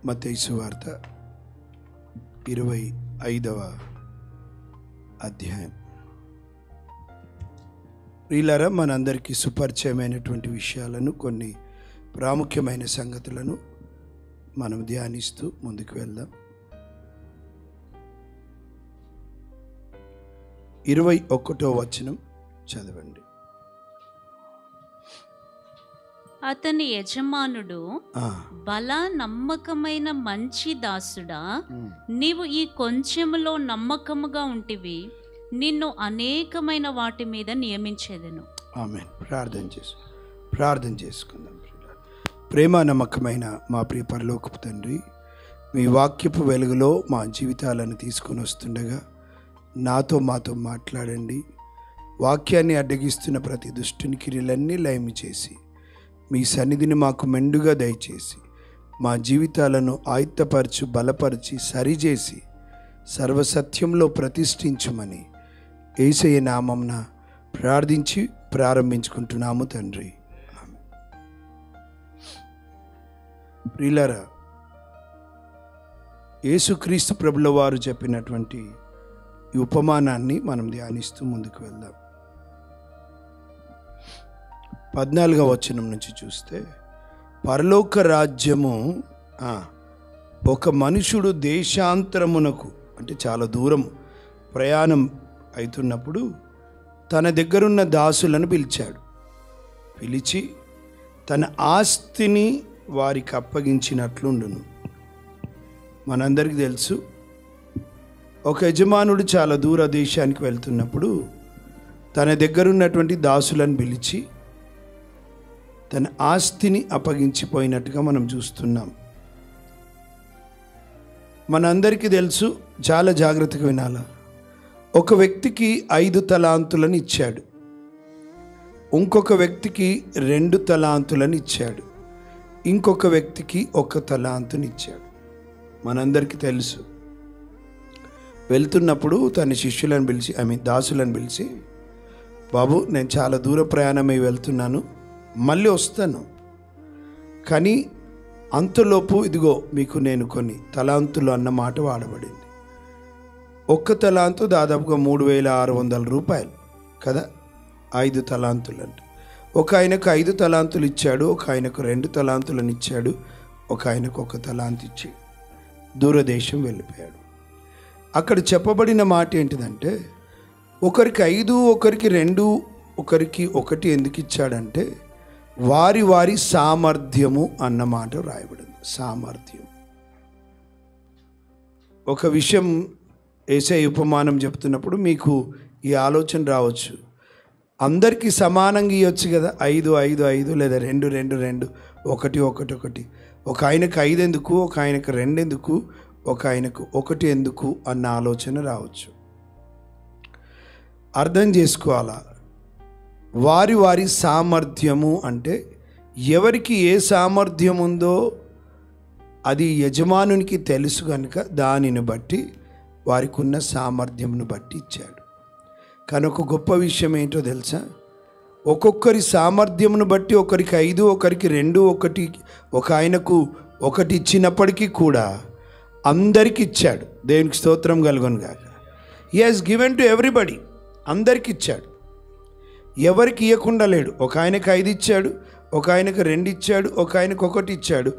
మత్తయి సువార్త 25వ అధ్యాయం. ప్రియులారా, మనందరికీ సుపరిచయమైనటువంటి విషయాలను, కొన్ని ప్రాముఖ్యమైన సంగతులను మనం ధ్యానిస్తూ ముందుకు వెళ్దాం. 21వ వచనం చదవండి. అతని యజమానుడు, బల నమ్మకమైన మంచి దాసుడా, నీవు ఈ కొంచెములో నమ్మకముగా ఉంటివి, నిన్ను అనేకమైన వాటి మీద నియమించేదను. ఆమేన్. ప్రార్థన చేసుకుందాం. ప్రేమ నమ్మకమైన మా ప్రియ పరలోకపు తండ్రి, మీ వాక్యపు వెలుగులో మా జీవితాలను తీసుకొని వస్తుండగా మాతో మాట్లాడండి. వాక్యాన్ని అడ్డగిస్తున్న ప్రతి దుష్టుని క్రియలన్నీ లయము చేసి మీ సన్నిధిని మాకు మెండుగా దయచేసి మా జీవితాలను ఆయుత్తపరచు, బలపరిచి, సరిచేసి సర్వసత్యంలో ప్రతిష్ఠించుమని యేసయ్య నామమున ప్రార్థించి ప్రారంభించుకుంటున్నాము తండ్రి. ప్రియులారా, యేసుక్రీస్తు ప్రభుల వారు చెప్పినటువంటి ఈ ఉపమానాన్ని మనం ధ్యానిస్తూ ముందుకు వెళ్దాం. 14వ వచనం నుంచి చూస్తే, పరలోక రాజ్యము ఒక మనుషుడు దేశాంతరమునకు, అంటే చాలా దూరం ప్రయాణం అవుతున్నప్పుడు తన దగ్గరున్న దాసులను పిలిచి తన ఆస్తిని వారికి అప్పగించినట్లుండును. మనందరికీ తెలుసు, ఒక యజమానుడు చాలా దూర దేశానికి వెళ్తున్నప్పుడు తన దగ్గరున్నటువంటి దాసులను పిలిచి తన ఆస్తిని అప్పగించిపోయినట్టుగా మనం చూస్తున్నాం. మనందరికీ తెలుసు, చాలా జాగ్రత్తగా వినాలా. ఒక వ్యక్తికి 5 తలాంతులను ఇచ్చాడు, ఇంకొక వ్యక్తికి 2 తలాంతులను ఇచ్చాడు, ఇంకొక వ్యక్తికి 1 తలాంతుని ఇచ్చాడు. మనందరికీ తెలుసు, వెళ్తున్నప్పుడు తన శిష్యులను పిలిచి, దాసులను పిలిచి, బాబు, నేను చాలా దూర ప్రయాణమై వెళ్తున్నాను, మళ్ళీ వస్తాను, కానీ అంతలోపు ఇదిగో మీకు నేను కొన్ని తలాంతులు అన్న మాట వాడబడింది. 1 తలాంతు దాదాపుగా 3600 రూపాయలు కదా. 5 తలాంతులు అంటే ఒక ఆయనకు 5 తలాంతులు ఇచ్చాడు, ఒక ఆయనకు 2 తలాంతులను ఇచ్చాడు, ఒక ఆయనకు 1 తలాంతు ఇచ్చి దూరదేశం వెళ్ళిపోయాడు. అక్కడ చెప్పబడిన మాట ఏంటిదంటే, ఒకరికి 5, ఒకరికి 2, ఒకరికి 1 ఎందుకు ఇచ్చాడంటే వారి వారి సామర్థ్యము అన్న మాట రాయబడింది. సామర్థ్యం. ఒక విషయం యేసయ్య ఉపమానం చెప్తున్నప్పుడు మీకు ఈ ఆలోచన రావచ్చు, అందరికీ సమానంగా ఇవ్వచ్చు కదా, 5, 5, 5 లేదా 2, 2, 2, 1, 1, 1. ఒక ఆయనకు 5 ఎందుకు, ఒక ఆయనకు 2 ఎందుకు, ఒక ఆయనకు 1 ఎందుకు అన్న ఆలోచన రావచ్చు. అర్థం చేసుకోవాలా, వారి వారి సామర్థ్యము అంటే ఎవరికి ఏ సామర్థ్యం ఉందో అది యజమానునికి తెలుసు కనుక దానిని బట్టి వారికి ఉన్న సామర్థ్యంను బట్టి ఇచ్చాడు. కానీ ఒక గొప్ప విషయం ఏంటో తెలుసా, ఒక్కొక్కరి సామర్థ్యంను బట్టి ఒకరికి 5, ఒకరికి 2, ఒక ఆయనకు 1 ఇచ్చినప్పటికీ కూడా అందరికి ఇచ్చాడు. దేవునికి స్తోత్రం కలుగును గాక. He has given to everybody. అందరికి ఇచ్చాడు, ఎవరికి ఇవ్వకుండా లేడు. ఒక ఆయనకు 5 ఇచ్చాడు, ఒక ఆయనకు 2 ఇచ్చాడు, ఒక ఆయనకు 1 ఇచ్చాడు.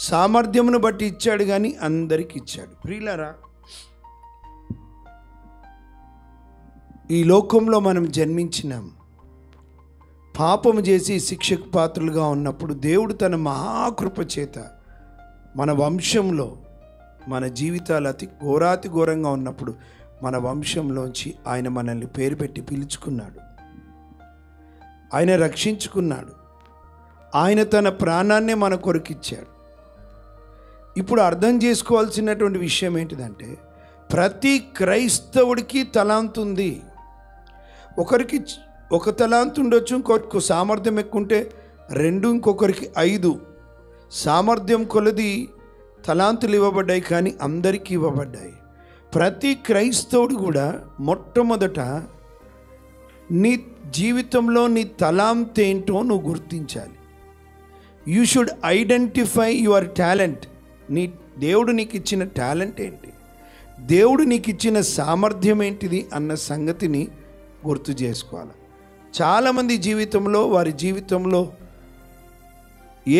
సామర్థ్యమును బట్టి ఇచ్చాడు, కానీ అందరికి ఇచ్చాడు. ప్రియులారా, ఈ లోకంలో మనం జన్మించినాం, పాపము చేసి శిక్షకు పాత్రలుగా ఉన్నప్పుడు దేవుడు తన మహాకృప చేత మన వంశంలో, మన జీవితాలు అతి ఘోరంగా ఉన్నప్పుడు మన వంశంలోంచి ఆయన మనల్ని పేరు పెట్టి పిలుచుకున్నాడు, ఆయన రక్షించుకున్నాడు, ఆయన తన ప్రాణాన్నే మన కొరకిచ్చాడు. ఇప్పుడు అర్థం చేసుకోవాల్సినటువంటి విషయం ఏంటిదంటే, ప్రతి క్రైస్తవుడికి తలాంతు ఉంది. ఒకరికి 1 తలాంతు ఉండొచ్చు, ఇంకొకరికి సామర్థ్యం ఎక్కువ ఉంటే 2, ఇంకొకరికి 5. సామర్థ్యం కొలది తలాంతులు ఇవ్వబడ్డాయి, కానీ అందరికీ ఇవ్వబడ్డాయి. ప్రతి క్రైస్తవుడు కూడా మొట్టమొదట నీ జీవితంలో నీ తలాంతు ఏంటో నువ్వు గుర్తించాలి. You should identify your talent. దేవుడు నీకు ఇచ్చిన టాలెంట్ ఏంటి, దేవుడు నీకు ఇచ్చిన సామర్థ్యం ఏంటిది అన్న సంగతిని గుర్తు చేసుకోవాలి. చాలామంది జీవితంలో వారి జీవితంలో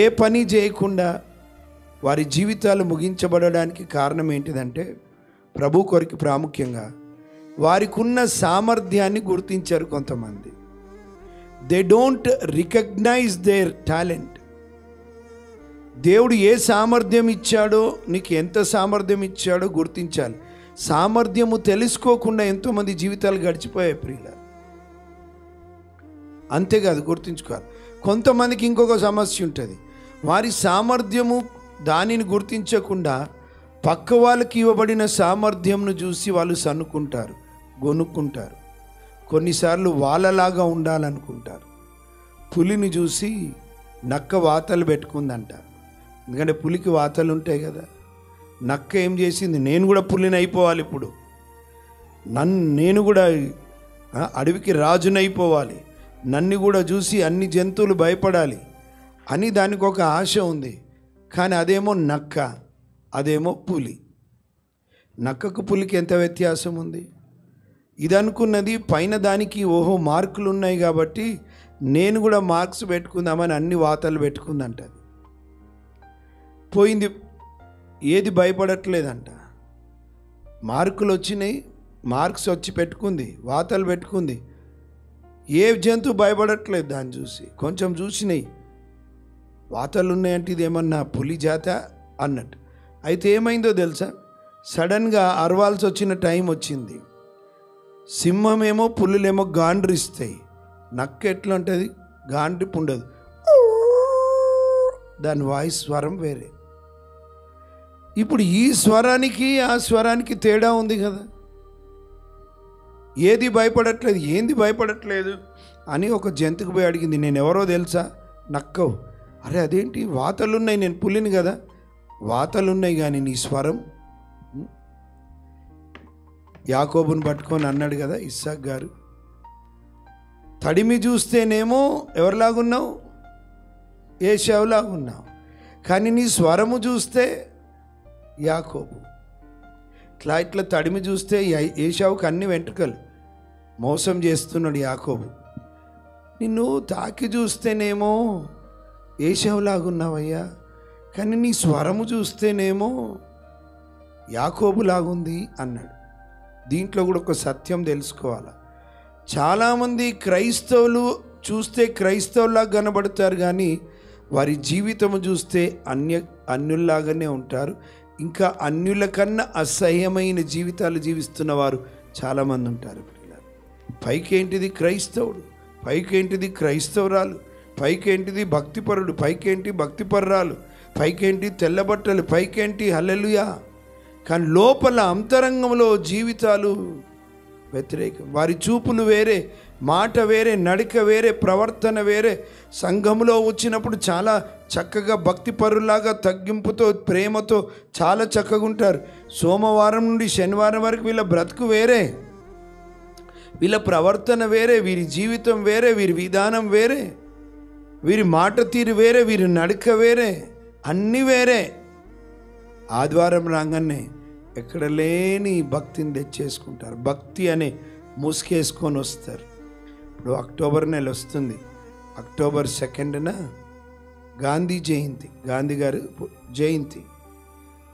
ఏ పని చేయకుండా వారి జీవితాలు ముగించబడడానికి కారణం ఏంటిదంటే ప్రభు కొరకు ప్రాముఖ్యంగా వారికి ఉన్న సామర్థ్యాన్ని గుర్తించారు కొంతమంది. They don't recognize their talent. దేవుడు ఏ సామర్థ్యం ఇచ్చాడో, నీకు ఎంత సామర్థ్యం ఇచ్చాడో గుర్తించాలి. సామర్థ్యము తెలుసుకోకుండా ఎంతోమంది జీవితాలు గడిచిపోయాయి ప్రియులారా. అంతేకాదు, గుర్తుంచుకోవాలి. కొంతమందికి ఇంకొక సమస్య ఉంటుంది. వారి సామర్థ్యము దానిని గుర్తించకుండా పక్క వాళ్ళకి ఇవ్వబడిన సామర్థ్యంను చూసి వాళ్ళు సన్నుకుంటారు, గొనుక్కుంటారు. కొన్నిసార్లు వాళ్ళలాగా ఉండాలనుకుంటారు. పులిని చూసి నక్క వాతలు పెట్టుకుందంటారు. ఎందుకంటే పులికి వాతలు ఉంటాయి కదా. నక్క ఏం చేసింది, నేను కూడా పులిని అయిపోవాలి, ఇప్పుడు నేను కూడా అడవికి రాజునైపోవాలి, నన్ను కూడా చూసి అన్ని జంతువులు భయపడాలి అని దానికి ఒక ఆశ ఉంది. కానీ అదేమో నక్క, అదేమో పులి. నక్కకు పులికి ఎంత వ్యత్యాసం ఉంది? ఇది అనుకున్నది పైన దానికి ఓహో మార్కులు ఉన్నాయి కాబట్టి నేను కూడా మార్క్స్ పెట్టుకుందామని అన్ని వాతలు పెట్టుకుందంట. పోయింది, ఏది భయపడట్లేదంట. మార్కులు వచ్చినాయి, మార్క్స్ వచ్చి పెట్టుకుంది, వాతలు పెట్టుకుంది. ఏ జంతువు భయపడట్లేదు దాన్ని చూసి. కొంచెం చూసినాయి, వాతలు ఉన్నాయంటే ఇది ఏమన్నా పులి జాత అన్నట్టు. అయితే ఏమైందో తెలుసా, సడన్గా అరవాల్సి వచ్చిన టైం వచ్చింది. సింహమేమో పులులేమో గాండ్రిస్తాయి, నక్క ఎట్లా ఉంటుంది, గాండ్రిపు ఉండదు, దాని వాయిస్ స్వరం వేరే. ఇప్పుడు ఈ స్వరానికి ఆ స్వరానికి తేడా ఉంది కదా. ఏది భయపడట్లేదు, ఏంది భయపడట్లేదు అని ఒక జంతువుకు పోయి అడిగింది, నేను ఎవరో తెలుసా, నక్కవు. అరే అదేంటి, వాతలున్నాయి, నేను పులిని కదా. వాతలున్నాయి కానీ నీ స్వరం. యాకోబుని పట్టుకొని అన్నాడు కదా ఇస్సాక్ గారు, తడిమి చూస్తేనేమో ఎవరిలాగున్నావు, ఏశావులాగున్నావు, కానీ నీ స్వరము చూస్తే యాకోబు. ఇట్లా తడిమి చూస్తే ఏశావుకి అన్ని వెంట్రుకలు. మోసం చేస్తున్నాడు యాకోబు. నిన్ను తాకి చూస్తేనేమో ఏశావులాగున్నావయ్యా, కానీ నీ స్వరము చూస్తేనేమో యాకోబులాగుంది అన్నాడు. దీంట్లో కూడా ఒక సత్యం తెలుసుకోవాలి. చాలామంది క్రైస్తవులు చూస్తే క్రైస్తవులాగా కనబడతారు, కానీ వారి జీవితము చూస్తే అన్యుల్లాగానే ఉంటారు. ఇంకా అన్యుల కన్నా అసహ్యమైన జీవితాలు జీవిస్తున్న వారు చాలామంది ఉంటారు. పైకేంటిది క్రైస్తవుడు, పైకేంటిది క్రైస్తవురాలు, పైకేంటిది భక్తిపరుడు, పైకేంటి భక్తిపరురాలు, పైకేంటి తెల్లబట్టలు, పైకేంటి హల్లెలూయా, కానీ లోపల అంతరంగంలో జీవితాలు వ్యతిరేకం. వారి చూపులు వేరే, మాట వేరే, నడిక వేరే, ప్రవర్తన వేరే. సంఘంలో వచ్చినప్పుడు చాలా చక్కగా భక్తిపరులాగా తగ్గింపుతో ప్రేమతో చాలా చక్కగా ఉంటారు. సోమవారం నుండి శనివారం వరకు వీళ్ళ బ్రతుకు వేరే, వీళ్ళ ప్రవర్తన వేరే, వీరి జీవితం వేరే, వీరి విధానం వేరే, వీరి మాట తీరు వేరే, వీరి నడక వేరే, అన్నీ వేరే. ఆదివారం రాగానే ఎక్కడ లేని భక్తిని తెచ్చేసుకుంటారు. భక్తి అనే ముసుకేసుకొని వస్తారు. ఇప్పుడు అక్టోబర్ నెల వస్తుంది. అక్టోబర్ 2న గాంధీ జయంతి, గాంధీ గారు జయంతి.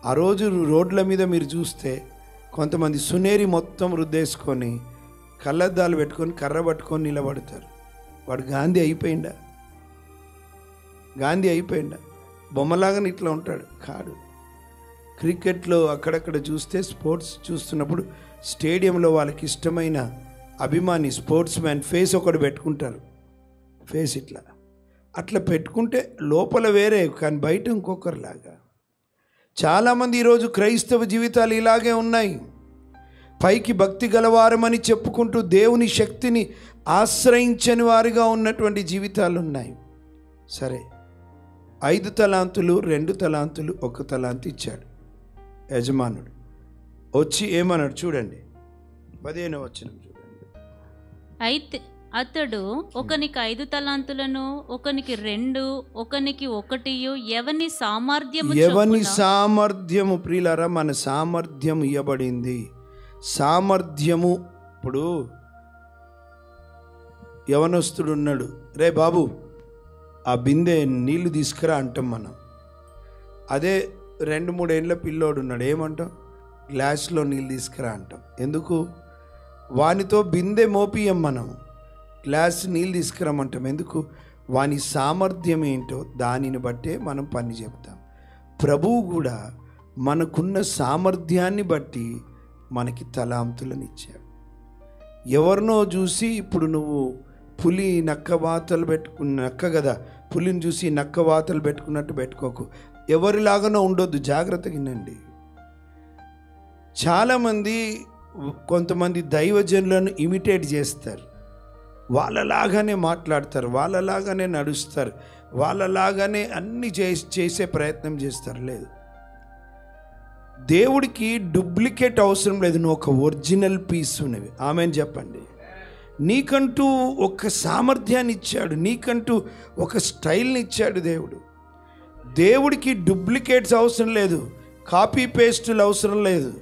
ఆ రోజు రోడ్ల మీద మీరు చూస్తే కొంతమంది సునేరి మొత్తం రుద్దేసుకొని కళ్ళద్దాలు పెట్టుకొని కర్ర పట్టుకొని నిలబడతారు. వాడు గాంధీ అయిపోయిందా? గాంధీ అయిపోయిందా? బొమ్మలాగానే ఇట్లా ఉంటాడు కాడు. క్రికెట్లో అక్కడక్కడ చూస్తే స్పోర్ట్స్ చూస్తున్నప్పుడు స్టేడియంలో వాళ్ళకి ఇష్టమైన అభిమాని స్పోర్ట్స్ మ్యాన్ ఫేస్ ఒకటి పెట్టుకుంటారు. ఫేస్ అట్లా పెట్టుకుంటే లోపల వేరే, కానీ బయట ఇంకొకరిలాగా. చాలామంది ఈరోజు క్రైస్తవ జీవితాలు ఇలాగే ఉన్నాయి. పైకి భక్తి గలవారమని చెప్పుకుంటూ దేవుని శక్తిని ఆశ్రయించని వారిగా ఉన్నటువంటి జీవితాలు ఉన్నాయి. సరే, 5 తలాంతులు 2 తలాంతులు 1 తలాంతు ఇచ్చాడు యజమానుడు. వచ్చి ఏమన్నాడు చూడండి, 15వ వచనం చూడండి. అతడు ఒకనికి 5 తలాంతులను, ఒకనికి 2, ఒకనికి 1, ఎవని సామర్థ్యము ప్రియులారా, మన సామర్థ్యం ఇవ్వబడింది. సామర్థ్యము. ఇప్పుడు యవనస్తుడు ఉన్నాడు, రే బాబు ఆ బిందె నీళ్లు తీసుకురా అంటాం మనం. అదే 2-3 ఏళ్ళ పిల్లోడు ఉన్నాడు, ఏమంటాం? గ్లాస్లో నీళ్ళు తీసుకురా అంటాం. ఎందుకు? వానితో బిందె మోపియం, మనం గ్లాస్ నీళ్ళు తీసుకురామంటాం. ఎందుకు? వాని సామర్థ్యం ఏంటో దానిని బట్టే మనం పని చెప్తాం. ప్రభువు కూడా మనకున్న సామర్థ్యాన్ని బట్టి మనకి తలాంతులను ఇచ్చాడు. ఎవరినో చూసి ఇప్పుడు నువ్వు పులి నక్క వాతలు నక్క కదా, పులిని చూసి నక్క వాతలు పెట్టుకున్నట్టు పెట్టుకోకు. ఎవరిలాగానో ఉండొద్దు, జాగ్రత్తగా వినండి. చాలామంది కొంతమంది దైవజనులను ఇమిటేట్ చేస్తారు, వాళ్ళలాగానే మాట్లాడతారు, వాళ్ళలాగానే నడుస్తారు, వాళ్ళలాగానే అన్నీ చేసే ప్రయత్నం చేస్తారు. లేదు, దేవుడికి డూప్లికేట్ అవసరం లేదు. నువ్వు ఒక ఒరిజినల్ పీస్ ఉన్నవి. ఆమెన్ చెప్పండి. నీకంటూ ఒక సామర్థ్యాన్ని ఇచ్చాడు, నీకంటూ ఒక స్టైల్ని ఇచ్చాడు దేవుడు. దేవుడికి డూప్లికేట్స్ అవసరం లేదు, కాపీ పేస్టులు అవసరం లేదు.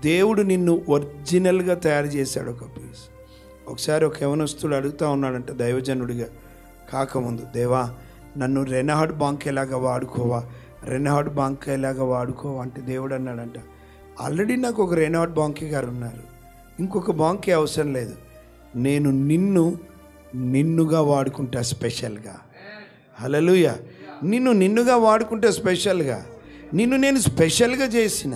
దేవుడు నిన్ను ఒరిజినల్గా తయారు చేశాడు ఒక పీస్. ఒకసారి ఒక యవనస్తుడు అడుగుతూ ఉన్నాడంట దైవజనుడిగా కాకముందు, దేవా నన్ను రెనహార్డ్ బాంకేలాగా వాడుకోవా, రెనహార్డ్ బాంకేలాగా వాడుకోవా అంటే దేవుడు అన్నాడంట, ఆల్రెడీ నాకు ఒక రెనహార్డ్ బాంకే గారు ఉన్నారు, ఇంకొక బాంకే అవసరం లేదు. నేను నిన్నుగా వాడుకుంటా స్పెషల్గా. హల్లెలూయా. నిన్నుగా వాడుకుంటా స్పెషల్గా. నిన్ను నేను స్పెషల్గా చేసిన,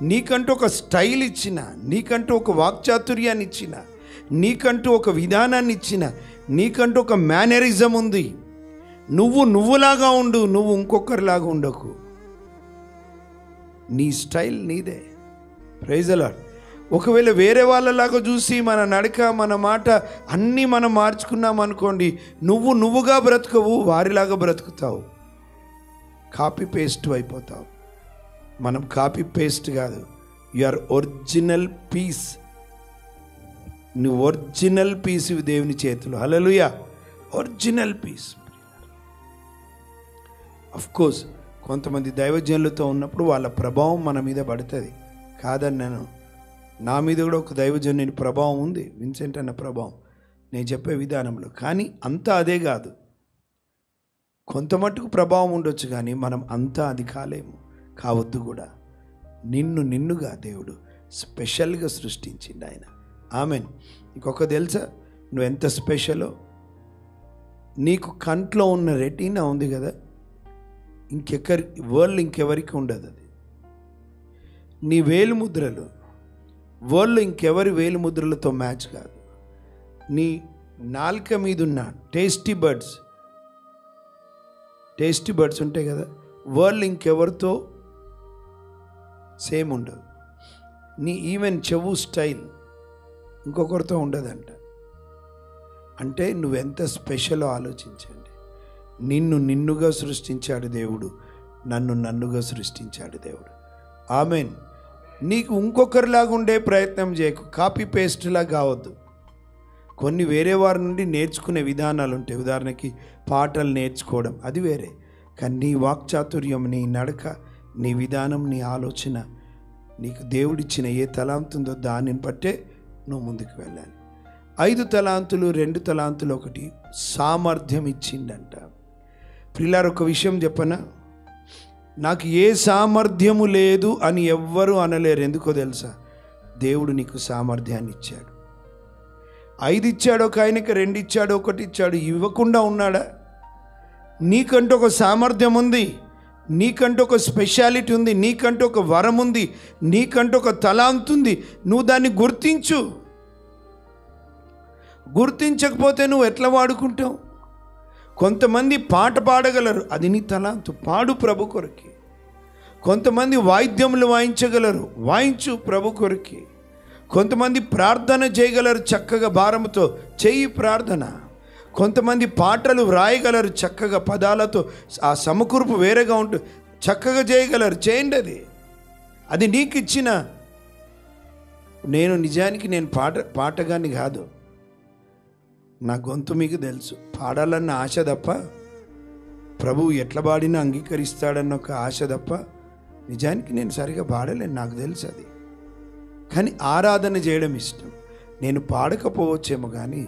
నీకంటూ ఒక స్టైల్ ఇచ్చిన, నీకంటూ ఒక వాక్చాతుర్యాన్ని ఇచ్చిన, నీకంటూ ఒక విధానాన్ని ఇచ్చిన, నీకంటూ ఒక మేనరిజం ఉంది. నువ్వులాగా ఉండు, నువ్వు ఇంకొకరిలాగా ఉండకు. నీ స్టైల్ నీదే. Praise the lord. ఒకవేళ వేరే వాళ్ళలాగా చూసి మన నడక మన మాట అన్నీ మనం మార్చుకున్నాం అనుకోండి, నువ్వుగా బ్రతకవు, వారిలాగా బ్రతుకుతావు, కాపీ పేస్ట్ అయిపోతావు. మనం కాపీ పేస్ట్ కాదు, యు ఆర్ ఒరిజినల్ పీస్. నువ్వు ఒరిజినల్ పీస్ ఇవి దేవుని చేతులు. హల్లెలూయా. Original piece. అఫ్కోర్స్ కొంతమంది దైవజనులతో ఉన్నప్పుడు వాళ్ళ ప్రభావం మన మీద పడుతుంది, కాదని నేను, నా మీద కూడా ఒక దైవజనుని ప్రభావం ఉంది, విన్సెంట్ అన్న ప్రభావం నేను చెప్పే విధానంలో. కానీ అంతా అదే కాదు, కొంత మట్టుకు ప్రభావం ఉండొచ్చు, కానీ మనం అంతా అది కాలేము, కావద్దు కూడా. నిన్నుగా దేవుడు స్పెషల్గా సృష్టించిండు ఆయన. ఆమెన్. ఇంకొక తెలుసా నువ్వు ఎంత స్పెషలో? నీకు కంట్లో ఉన్న రెటీనా ఉంది కదా, వరల్డ్ ఇంకెవరికి ఉండదు అది. నీ వేలుముద్రలు వరల్డ్ ఇంకెవరి వేలుముద్రలతో మ్యాచ్ కాదు. నీ నాలుక మీద ఉన్న టేస్టీ బర్డ్స్ ఉంటాయి కదా, వరల్డ్ ఇంకెవరితో సేమ్ ఉండదు. నీ ఈవెన్ చెవు స్టైల్ ఇంకొకరితో ఉండదంట. అంటే నువ్వెంత స్పెషలో ఆలోచించండి. నిన్నుగా సృష్టించాడు దేవుడు, నన్నుగా సృష్టించాడు దేవుడు. ఆమెన్. నీకు ఇంకొకరిలాగా ఉండే ప్రయత్నం చేయకు, కాపీ పేస్ట్లా కావద్దు. కొన్ని వేరే వారి నుండి నేర్చుకునే విధానాలు ఉంటాయి. ఉదాహరణకి పాటలు నేర్చుకోవడం, అది వేరే. కానీ నీ వాక్చాతుర్యం, నీ నడక, నీ విధానం, నీ ఆలోచన, నీకు దేవుడిచ్చిన ఏ తలాంతుందో దానిని బట్టే నువ్వు ముందుకు వెళ్ళాలి. 5 తలాంతులు 2 తలాంతులు 1 సామర్థ్యం ఇచ్చిండంట. ప్రియులారా, ఒక విషయం చెప్పనా, నాకు ఏ సామర్థ్యము లేదు అని ఎవ్వరూ అనలేరు. ఎందుకో తెలుసా? దేవుడు నీకు సామర్థ్యాన్ని ఇచ్చాడు. 5 ఇచ్చాడు, ఒక ఆయనకి 2 ఇచ్చాడు, 1 ఇచ్చాడు. ఇవ్వకుండా ఉన్నాడా? నీకంటూ ఒక సామర్థ్యం ఉంది, నీకంటూ ఒక స్పెషాలిటీ ఉంది, నీకంటూ ఒక వరం ఉంది, నీకంటూ ఒక తలాంత్ ఉంది. నువ్వు దాన్ని గుర్తించకపోతే నువ్వు ఎట్లా వాడుకుంటావు? కొంతమంది పాట పాడగలరు, అది నీ తలాంతు, పాడు ప్రభు కొరకి. కొంతమంది వాయిద్యములు వాయించగలరు, వాయించు ప్రభు కొరకి. కొంతమంది ప్రార్థన చేయగలరు చక్కగా భారముతో, చెయ్యి ప్రార్థన. కొంతమంది పాటలు వ్రాయగలరు చక్కగా పదాలతో, ఆ సమకూర్పు వేరేగా ఉంటుంది, చక్కగా చేయగలరు, చేయండి. అది నీకు ఇచ్చిన. నిజానికి నేను పాటగాని కాదు, నా గొంతు మీకు తెలుసు, పాడాలన్న ఆశ తప్ప, ప్రభువు ఎట్లా పాడినా అంగీకరిస్తాడన్న ఒక ఆశ తప్ప నిజానికి నేను సరిగా పాడలేను, నాకు తెలుసు అది. కానీ ఆరాధన చేయడం ఇష్టం. నేను పాడకపోవచ్చేమో కానీ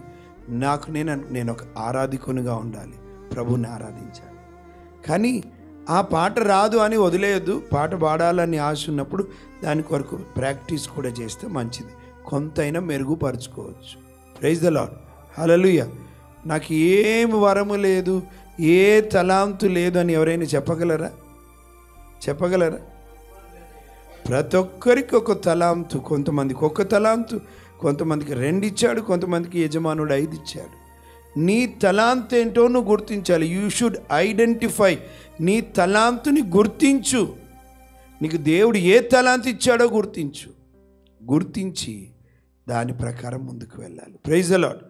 నేను ఒక ఆరాధికునిగా ఉండాలి, ప్రభువుని ఆరాధించాలి. కానీ ఆ పాట రాదు అని వదిలేయద్దు. పాట పాడాలని ఆశ ఉన్నప్పుడు దాని కొరకు ప్రాక్టీస్ కూడా చేస్తే మంచిది, కొంతైనా మెరుగుపరుచుకోవచ్చు. ప్రైజ్ ద లార్డ్, హల్లెలూయా. నాకు ఏం వరము లేదు, ఏ తలాంతు లేదు అని ఎవరైనా చెప్పగలరా? ప్రతి ఒక్కరికి ఒక తలాంతు, కొంతమందికి ఒక తలాంతు, కొంతమందికి 2 ఇచ్చాడు, కొంతమందికి యజమానుడు 5 ఇచ్చాడు. నీ తలాంతు ఏంటో నువ్వు గుర్తించాలి. You should identify. నీ తలాంతుని గుర్తించు. నీకు దేవుడు ఏ తలాంతు ఇచ్చాడో గుర్తించి దాని ప్రకారం ముందుకు వెళ్ళాలి. Praise the lord.